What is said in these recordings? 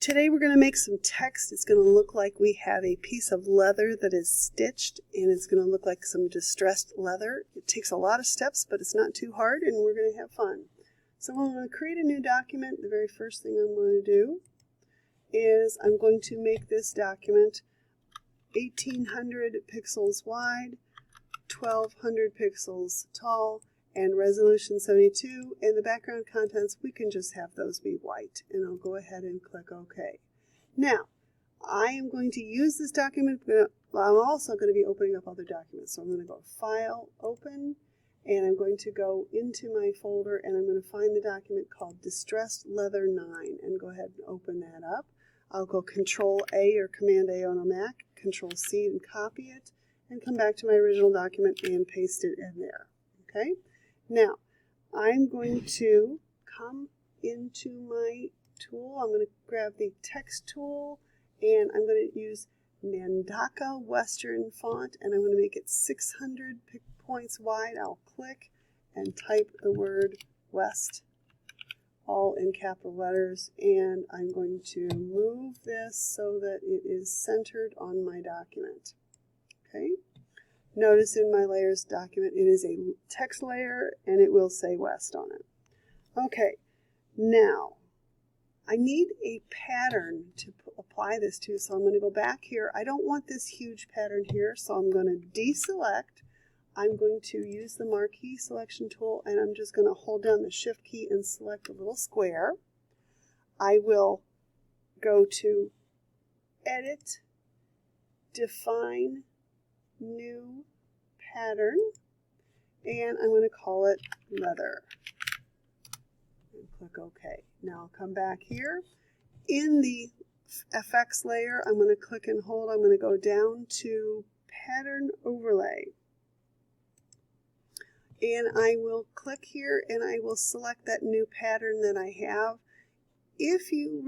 Today we're going to make some text. It's going to look like we have a piece of leather that is stitched, and it's going to look like some distressed leather. It takes a lot of steps, but it's not too hard, and we're going to have fun. So I'm going to create a new document. The very first thing I'm going to do is I'm going to make this document 1800 pixels wide, 1200 pixels tall, and resolution 72, and the background contents, we can just have those be white, and I'll go ahead and click OK. Now, I am going to use this document, but I'm also going to be opening up other documents. So I'm going to go File, Open, and I'm going to go into my folder, and I'm going to find the document called Distressed Leather 9, and go ahead and open that up. I'll go Control A or Command A on a Mac, Control C and copy it, and come back to my original document and paste it in there. Okay? Now, I'm going to come into my tool. I'm going to grab the text tool, and I'm going to use Mandaka Western font, and I'm going to make it 600 points wide. I'll click and type the word West, all in capital letters, and I'm going to move this so that it is centered on my document. Okay? Notice in my layers document it is a text layer and it will say West on it. Okay, now I need a pattern to apply this to, so I'm going to go back here. I don't want this huge pattern here, so I'm going to deselect. I'm going to use the marquee selection tool, and I'm just going to hold down the Shift key and select a little square. I will go to Edit, Define, New Pattern, and I'm going to call it Leather. And click OK. Now I'll come back here. In the FX layer, I'm going to click and hold. I'm going to go down to Pattern Overlay. And I will click here and I will select that new pattern that I have. If you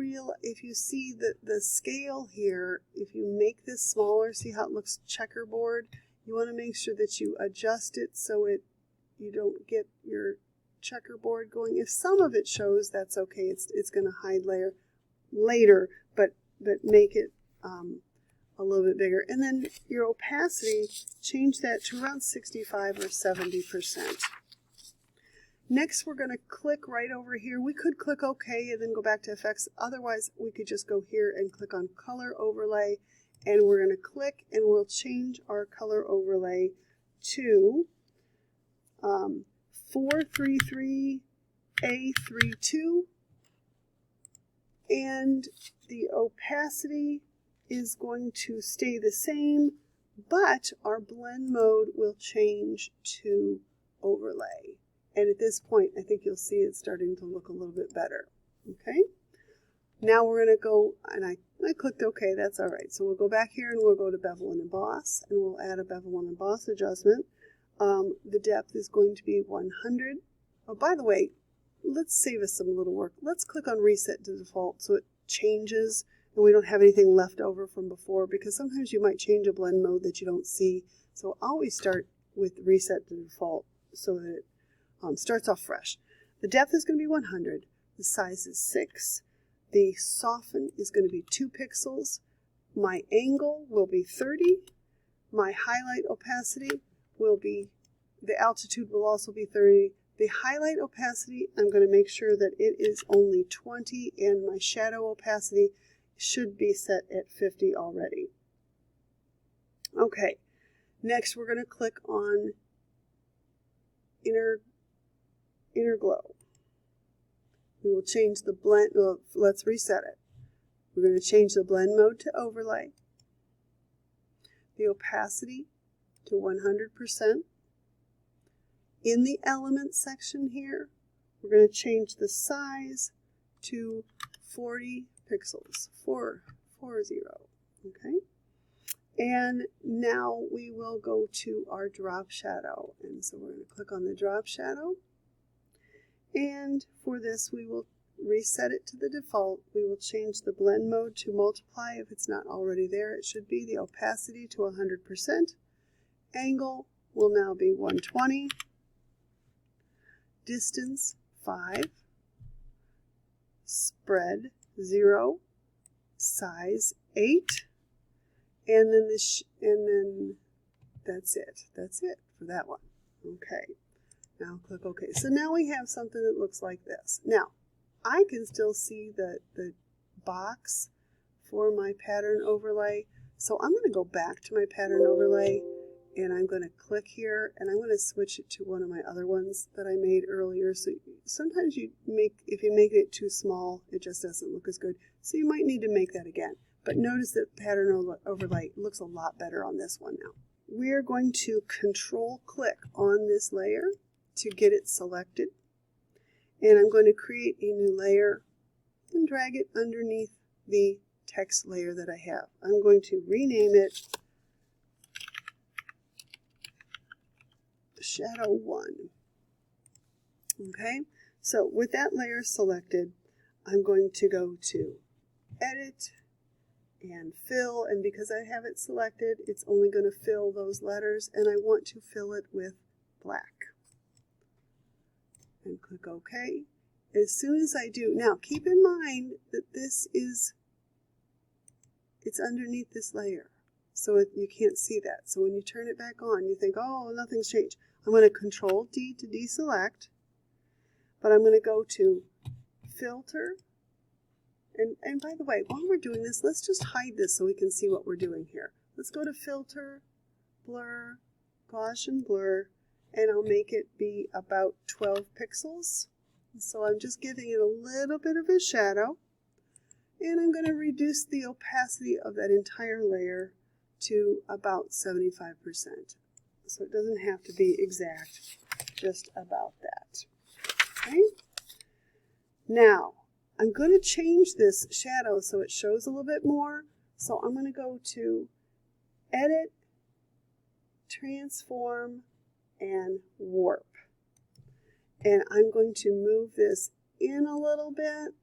see the scale here, if you make this smaller, see how it looks checkerboard? You want to make sure that you adjust it so you don't get your checkerboard going. If some of it shows, that's okay. It's going to hide later, but make it a little bit bigger. And then your opacity, change that to around 65 or 70%. Next, we're going to click right over here. We could click OK and then go back to FX. Otherwise, we could just go here and click on Color Overlay, and we're going to click and we'll change our color overlay to 433A32, and the opacity is going to stay the same, but our blend mode will change to overlay. And at this point, I think you'll see it starting to look a little bit better. Okay? Now we're going to go, and I clicked OK, that's all right. So we'll go back here and we'll go to Bevel and Emboss, and we'll add a Bevel and Emboss adjustment. The depth is going to be 100. Oh, by the way, let's save us some little work. Let's click on Reset to Default so it changes and we don't have anything left over from before, because sometimes you might change a blend mode that you don't see. So always start with Reset to Default so that it starts off fresh. The depth is going to be 100. The size is 6. The soften is going to be 2 pixels. My angle will be 30. My highlight opacity will be, the altitude will also be 30. The highlight opacity, I'm going to make sure that it is only 20, and my shadow opacity should be set at 50 already. Okay, next we're going to click on Inner Glow. We will change the blend, well, let's reset it. We're going to change the blend mode to overlay, the opacity to 100%. In the element section here, we're going to change the size to 40 pixels, 40. Okay? And now we will go to our drop shadow. And so we're going to click on the drop shadow. And for this, we will reset it to the default. We will change the blend mode to multiply. If it's not already there, it should be. The opacity to 100%. Angle will now be 120. Distance 5. Spread 0. size 8, and then that's it. That's it for that one. Okay. Now click OK. So now we have something that looks like this. Now, I can still see the box for my pattern overlay. So I'm going to go back to my pattern overlay, and I'm going to click here, and I'm going to switch it to one of my other ones that I made earlier. So sometimes if you make it too small, it just doesn't look as good. So you might need to make that again. But notice that pattern overlay looks a lot better on this one now. We're going to control click on this layer to get it selected. And I'm going to create a new layer and drag it underneath the text layer that I have. I'm going to rename it Shadow 1. Okay, so with that layer selected, I'm going to go to Edit and Fill, and because I have it selected, it's only going to fill those letters, and I want to fill it with black. And click OK. As soon as I do, now keep in mind that it's underneath this layer, so you can't see that. So when you turn it back on, you think, oh, nothing's changed. I'm going to Control D to deselect, but I'm going to go to Filter. And by the way, while we're doing this, let's just hide this so we can see what we're doing here. Let's go to Filter, Blur, Gaussian Blur, and I'll make it be about 12 pixels. So I'm just giving it a little bit of a shadow. And I'm going to reduce the opacity of that entire layer to about 75%. So it doesn't have to be exact, just about that. Okay? Now, I'm going to change this shadow so it shows a little bit more. So I'm going to go to Edit, Transform, and Warp. And I'm going to move this in a little bit.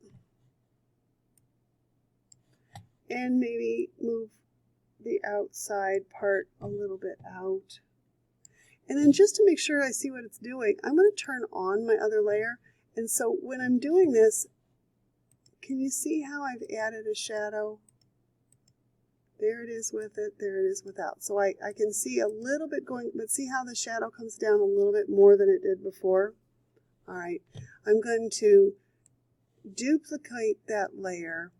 And maybe move the outside part a little bit out. And then just to make sure I see what it's doing, I'm going to turn on my other layer. And so when I'm doing this, can you see how I've added a shadow? There it is with it, there it is without. So I can see a little bit going, but see how the shadow comes down a little bit more than it did before? All right, I'm going to duplicate that layer,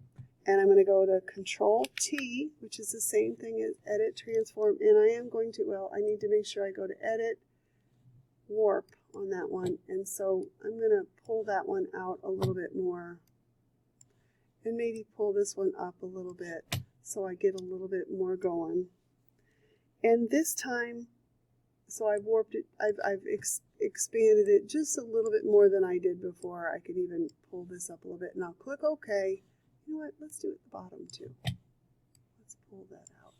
and I'm going to go to Control T, which is the same thing as Edit, Transform, and I am going to, well, I need to make sure I go to Edit, Warp on that one, and so I'm going to pull that one out a little bit more, and maybe pull this one up a little bit so I get a little bit more going. And this time, so I've warped it, I've expanded it just a little bit more than I did before. I could even pull this up a little bit, and I'll click OK. You know what, let's do it at the bottom too. Let's pull that out.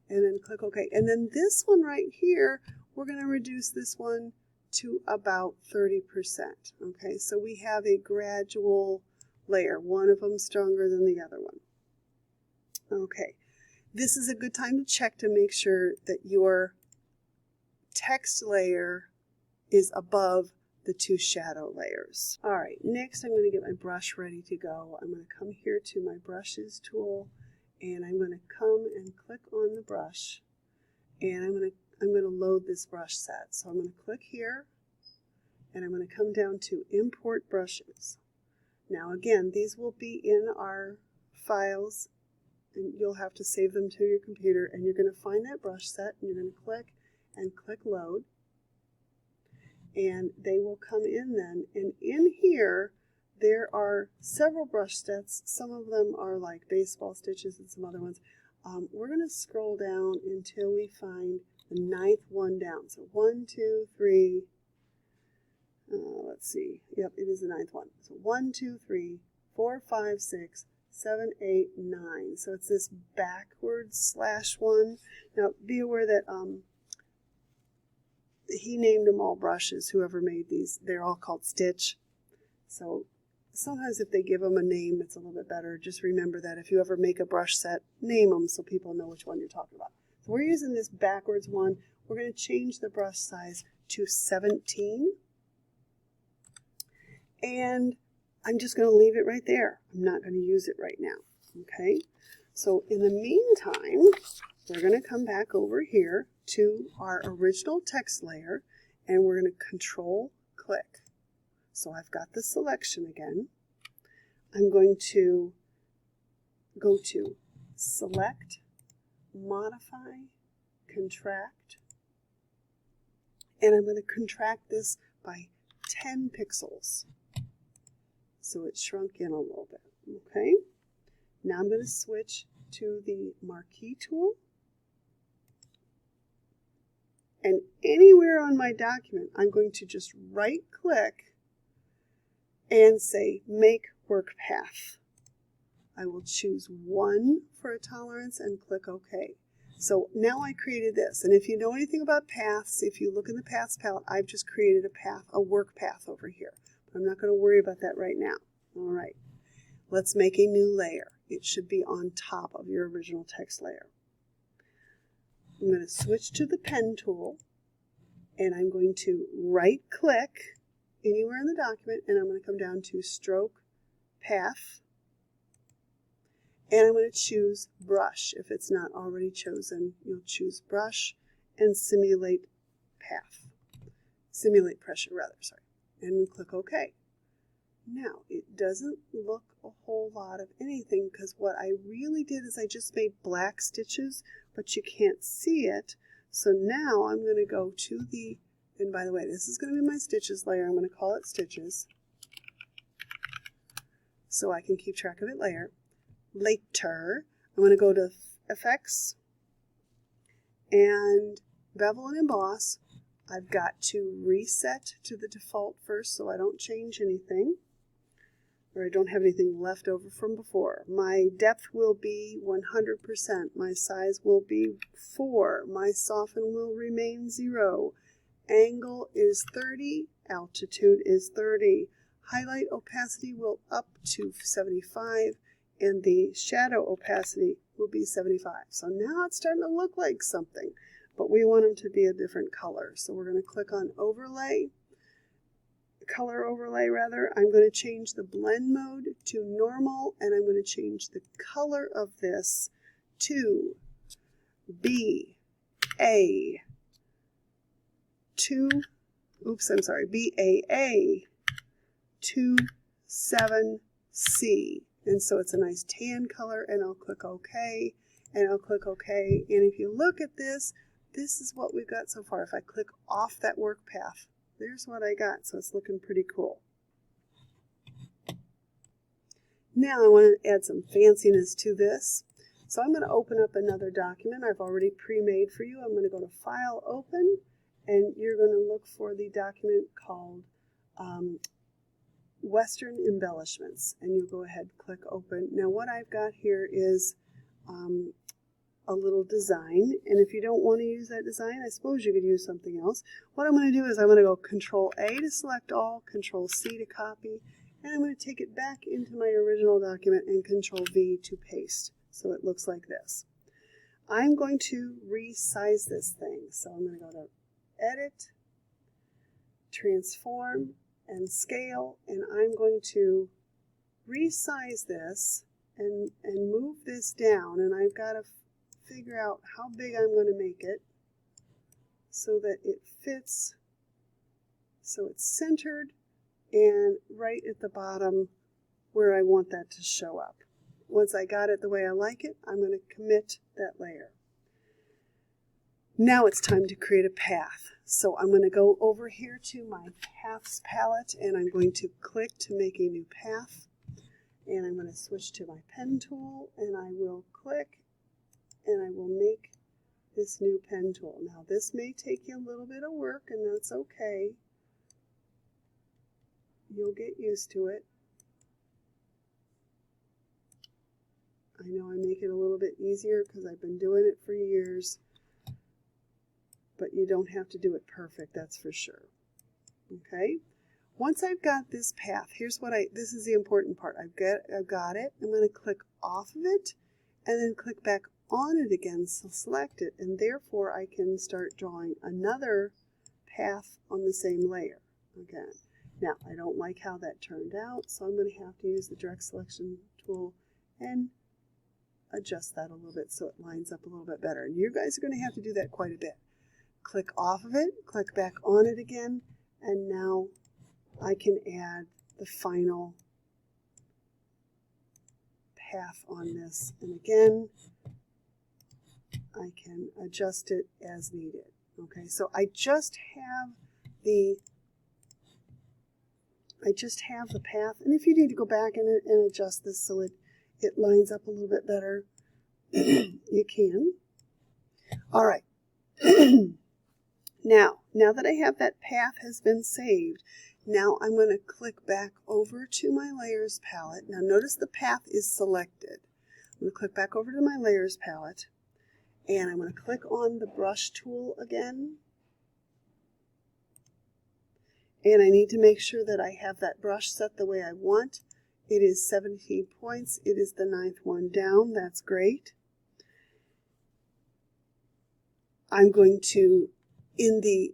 And then click OK. And then this one right here, we're going to reduce this one to about 30%. Okay, so we have a gradual layer, one of them stronger than the other one. Okay, this is a good time to check to make sure that your text layer is above the two shadow layers. All right, next I'm going to get my brush ready to go. I'm going to come here to my brushes tool, and I'm going to come and click on the brush, and I'm going to load this brush set. So I'm going to click here, and I'm going to come down to Import Brushes. Now again, these will be in our files, and you'll have to save them to your computer, and you're going to find that brush set, and you're going to click and click Load. And they will come in then. And in here, there are several brush sets. Some of them are like baseball stitches and some other ones. We're going to scroll down until we find the 9th one down. So 1, 2, 3, let's see. Yep, it is the 9th one. So 1, 2, 3, 4, 5, 6, 7, 8, 9. So it's this backwards /1. Now be aware that he named them all brushes, whoever made these. They're all called Stitch. So sometimes if they give them a name, it's a little bit better. Just remember that if you ever make a brush set, name them so people know which one you're talking about. So we're using this backwards one. We're going to change the brush size to 17. And I'm just going to leave it right there. I'm not going to use it right now. Okay, so in the meantime, we're going to come back over here to our original text layer, and we're going to control click. So I've got the selection again. I'm going to go to Select, Modify, Contract, and I'm going to contract this by 10 pixels. So it shrunk in a little bit. Okay, now I'm going to switch to the Marquee tool. And anywhere on my document, I'm going to just right click and say Make Work Path. I will choose 1 for a tolerance and click OK. So now I created this. And if you know anything about paths, if you look in the Paths palette, I've just created a path, a work path over here. But I'm not going to worry about that right now. All right, let's make a new layer. It should be on top of your original text layer. I'm going to switch to the pen tool, and I'm going to right click anywhere in the document, and I'm going to come down to Stroke Path, and I'm going to choose Brush. If it's not already chosen, you'll choose Brush and Simulate Path. Simulate Pressure, rather, sorry. And we'll click OK. Now, it doesn't look a whole lot of anything because what I really did is I just made black stitches, but you can't see it. So now I'm going to go to the, and by the way, this is going to be my stitches layer. I'm going to call it Stitches so I can keep track of it later. I'm going to go to Effects and Bevel and Emboss. I've got to reset to the default first so I don't change anything, or I don't have anything left over from before. My depth will be 100%. My size will be 4. My soften will remain 0. Angle is 30. Altitude is 30. Highlight opacity will up to 75. And the shadow opacity will be 75. So now it's starting to look like something, but we want them to be a different color. So we're going to click on Overlay. Color overlay rather. I'm going to change the blend mode to normal, and I'm going to change the color of this to BAA 27C. And so it's a nice tan color, and I'll click OK, and I'll click OK. And if you look at this, this is what we've got so far. If I click off that work path, there's what I got, so it's looking pretty cool. Now I want to add some fanciness to this. So I'm going to open up another document I've already pre-made for you. I'm going to go to File, Open, and you're going to look for the document called Western Embellishments, and you'll go ahead and click Open. Now what I've got here is a little design, and if you don't want to use that design, I suppose you could use something else. What I'm going to do is I'm going to go Control A to select all, Control C to copy, and I'm going to take it back into my original document and Control V to paste, so it looks like this. I'm going to resize this thing, so I'm going to go to Edit, Transform, and Scale, and I'm going to resize this and move this down, and I've got to figure out how big I'm going to make it so that it fits, so it's centered and right at the bottom where I want that to show up. Once I got it the way I like it, I'm going to commit that layer. Now it's time to create a path. So I'm going to go over here to my Paths palette, and I'm going to click to make a new path. And I'm going to switch to my pen tool, and I will click, and I will make this new pen tool. Now this may take you a little bit of work, and that's okay. You'll get used to it. I know I make it a little bit easier because I've been doing it for years, but you don't have to do it perfect, that's for sure. Okay? Once I've got this path, here's what this is the important part. I've got it. I'm going to click off of it and then click back on it again, so select it, and therefore I can start drawing another path on the same layer again. Now, I don't like how that turned out, so I'm going to have to use the direct selection tool and adjust that a little bit so it lines up a little bit better. And you guys are going to have to do that quite a bit. Click off of it, click back on it again, and now I can add the final path on this. And again, I can adjust it as needed. Okay, so I just have the path, and if you need to go back and adjust this so it lines up a little bit better, you can. All right. Now that I have that path has been saved, now I'm going to click back over to my Layers palette. Now notice the path is selected. I'm going to click back over to my Layers palette, and I'm going to click on the brush tool again. And I need to make sure that I have that brush set the way I want. It is 17 points. It is the 9th one down. That's great. I'm going to, in the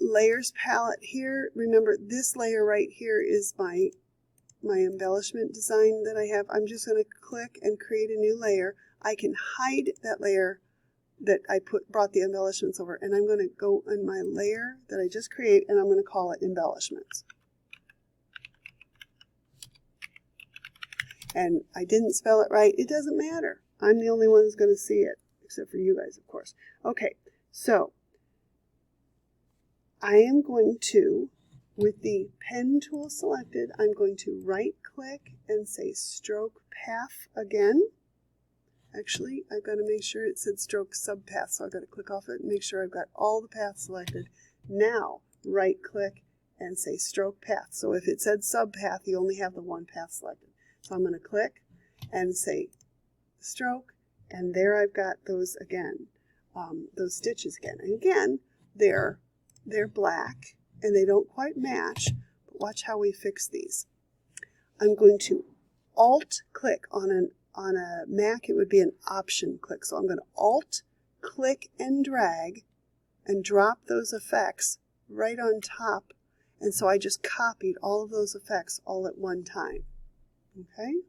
Layers palette here, remember this layer right here is my embellishment design that I have. I'm just going to click and create a new layer. I can hide that layer that I brought the embellishments over, and I'm going to go in my layer that I just created, and I'm going to call it Embellishments. And I didn't spell it right. It doesn't matter. I'm the only one who's going to see it, except for you guys, of course. Okay, so I am going to, with the pen tool selected, I'm going to right-click and say Stroke Path again. Actually, I've got to make sure it said Stroke Subpath, so I've got to click off it and make sure I've got all the paths selected. Now, right-click and say Stroke Path. So if it said Subpath, you only have the one path selected. So I'm going to click and say Stroke, and there I've got those again, those stitches again. And again, they're black, and they don't quite match, but watch how we fix these. I'm going to Alt-click on a Mac, it would be an Option click. So I'm going to Alt, click, and drag, and drop those effects right on top. And so I just copied all of those effects all at one time. Okay?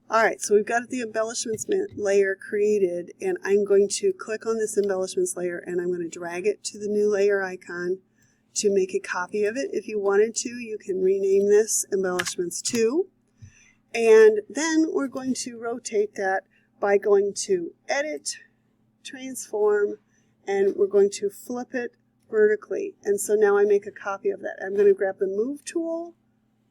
All right, so we've got the embellishments layer created, and I'm going to click on this embellishments layer, and I'm going to drag it to the new layer icon to make a copy of it. If you wanted to, you can rename this Embellishments 2. And then we're going to rotate that by going to Edit, Transform, and we're going to flip it vertically. And so now I make a copy of that. I'm going to grab the Move tool.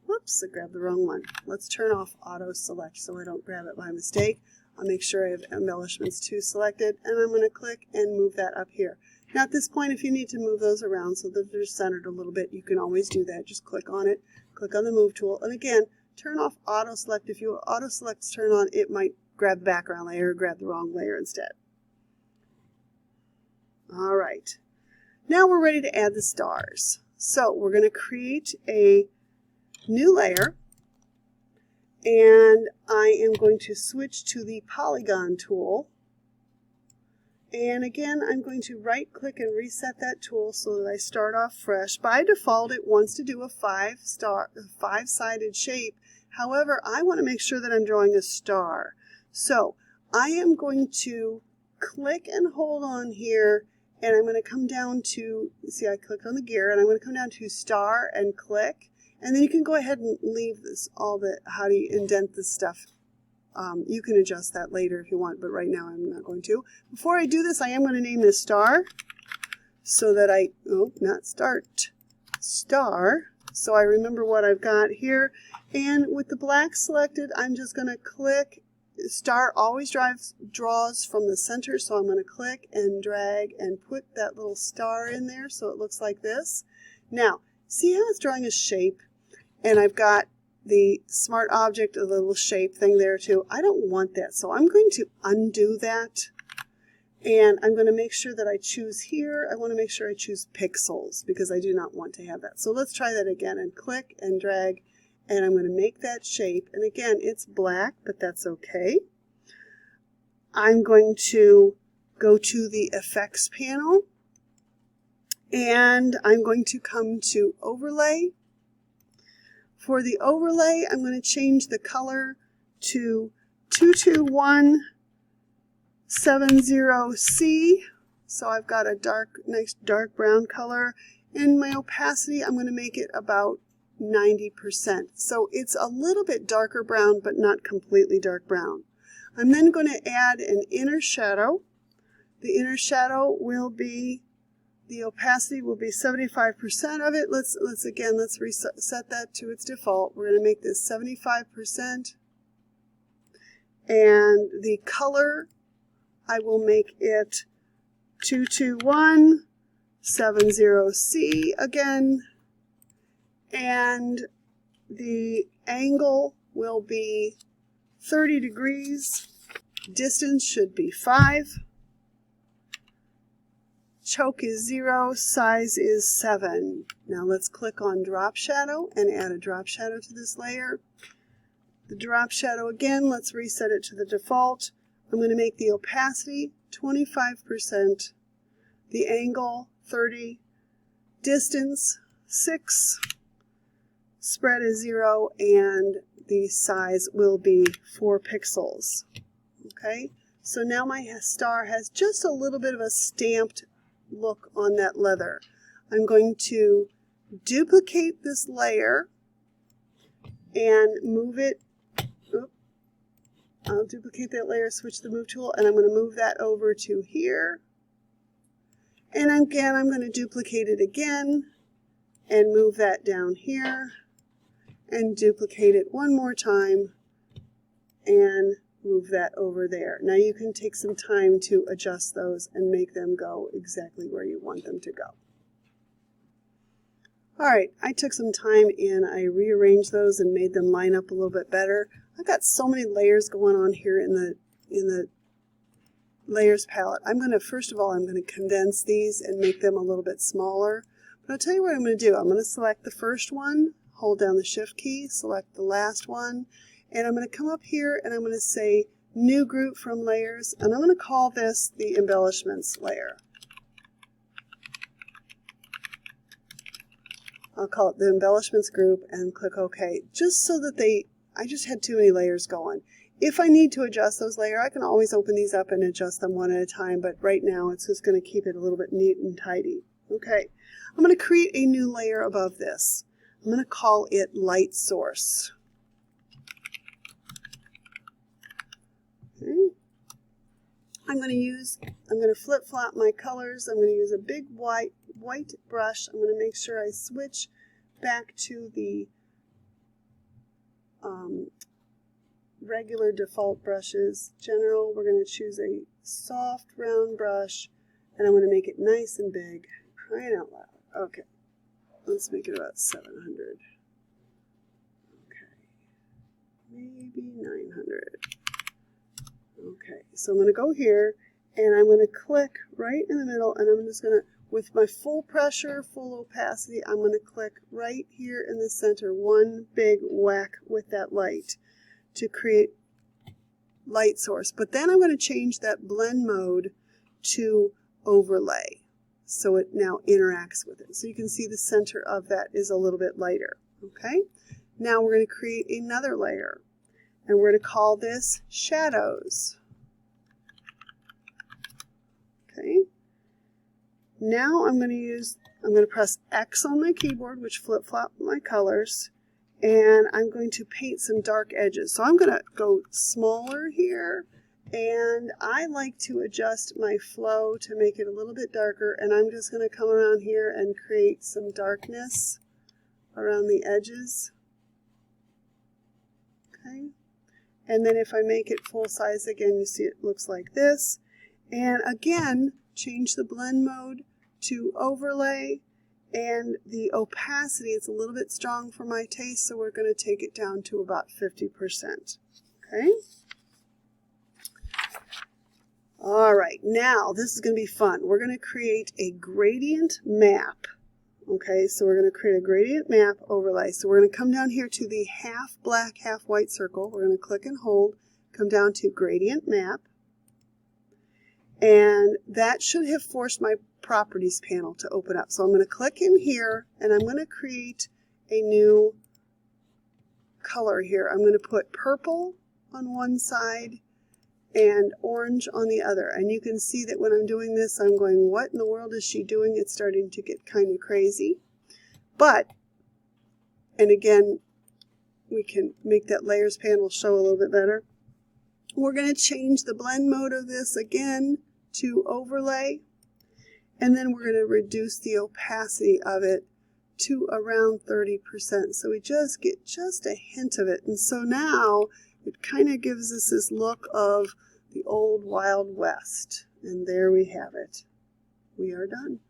Whoops, I grabbed the wrong one. Let's turn off Auto Select so I don't grab it by mistake. I'll make sure I have Embellishments 2 selected, and I'm going to click and move that up here. Now at this point, if you need to move those around so that they're centered a little bit, you can always do that. Just click on it, click on the Move tool, and again, turn off Auto Select. If you Auto Select turn on, it might grab the background layer or grab the wrong layer instead. All right. Now we're ready to add the stars. So we're going to create a new layer, and I am going to switch to the Polygon tool. And again, I'm going to right-click and reset that tool so that I start off fresh. By default, it wants to do a five-sided shape. However, I want to make sure that I'm drawing a star. So I am going to click and hold on here, and I'm going to come down to, see, I click on the gear, and I'm going to come down to Star and click. And then you can go ahead and leave this, how do you indent this stuff. You can adjust that later if you want, but right now I'm not going to. Before I do this, I am going to name this Star so that Star, so I remember what I've got here. And with the black selected, I'm just going to click. Star always draws from the center, so I'm going to click and drag and put that little star in there so it looks like this. Now, see how it's drawing a shape? And I've got the Smart Object, a little shape thing there too. I don't want that, so I'm going to undo that. And I'm going to make sure that I choose here. I want to make sure I choose pixels because I do not want to have that. So let's try that again and click and drag. And I'm going to make that shape. And again, it's black, but that's okay. I'm going to go to the Effects panel. And I'm going to come to Overlay. For the overlay, I'm going to change the color to 22170C. So I've got a nice dark brown color. And my opacity, I'm going to make it about 90%. So it's a little bit darker brown, but not completely dark brown. I'm then going to add an inner shadow. The inner shadow will be, the opacity will be 75% of it. Let's reset that to its default. We're going to make this 75%. And the color, I will make it 22170C again. And the angle will be 30 degrees. Distance should be 5. Choke is 0. Size is 7. Now let's click on drop shadow and add a drop shadow to this layer. The drop shadow again, let's reset it to the default. I'm going to make the opacity 25%, the angle 30, distance 6, spread is 0, and the size will be 4 pixels. Okay, so now my star has just a little bit of a stamped look on that leather. I'm going to duplicate this layer and move it. I'll duplicate that layer, switch the move tool, and I'm going to move that over to here. And again, I'm going to duplicate it again and move that down here and duplicate it one more time and move that over there. Now you can take some time to adjust those and make them go exactly where you want them to go. All right, I took some time and I rearranged those and made them line up a little bit better. I've got so many layers going on here in the layers palette. First of all, I'm going to condense these and make them a little bit smaller. But I'll tell you what I'm going to do. I'm going to select the first one, hold down the Shift key, select the last one, and I'm going to come up here and I'm going to say New Group from Layers, and I'm going to call this the Embellishments layer. I'll call it the Embellishments group and click OK, just so that I just had too many layers going. If I need to adjust those layers, I can always open these up and adjust them one at a time, but right now it's just going to keep it a little bit neat and tidy. Okay, I'm going to create a new layer above this. I'm going to call it Light Source. Okay. I'm going to flip-flop my colors. I'm going to use a big white brush. I'm going to make sure I switch back to the regular default brushes. General, we're going to choose a soft round brush, and I'm going to make it nice and big. Crying out loud. Okay, let's make it about 700. Okay, maybe 900. Okay, so I'm going to go here, and I'm going to click right in the middle, and I'm just going to, with my full pressure, full opacity, I'm going to click right here in the center, one big whack with that light to create light source. But then I'm going to change that blend mode to overlay, so it now interacts with it. So you can see the center of that is a little bit lighter. Okay, now we're going to create another layer, and we're going to call this Shadows. Okay, now I'm going to press X on my keyboard, which flip-flop my colors, and I'm going to paint some dark edges. So I'm going to go smaller here, and I like to adjust my flow to make it a little bit darker, and I'm just going to come around here and create some darkness around the edges. Okay, and then if I make it full size again, you see it looks like this. And again, change the blend mode to overlay, and the opacity is a little bit strong for my taste, so we're going to take it down to about 50%. Okay? All right, now this is going to be fun. We're going to create a gradient map. Okay, so we're going to create a gradient map overlay. So we're going to come down here to the half black, half white circle. We're going to click and hold, come down to gradient map. And that should have forced my properties panel to open up. So I'm going to click in here, and I'm going to create a new color here. I'm going to put purple on one side and orange on the other. And you can see that when I'm doing this, I'm going, what in the world is she doing? It's starting to get kind of crazy. But, and again, we can make that layers panel show a little bit better. We're going to change the blend mode of this again to overlay. And then we're going to reduce the opacity of it to around 30%. So we just get just a hint of it. And so now it kind of gives us this look of the old Wild West. And there we have it. We are done.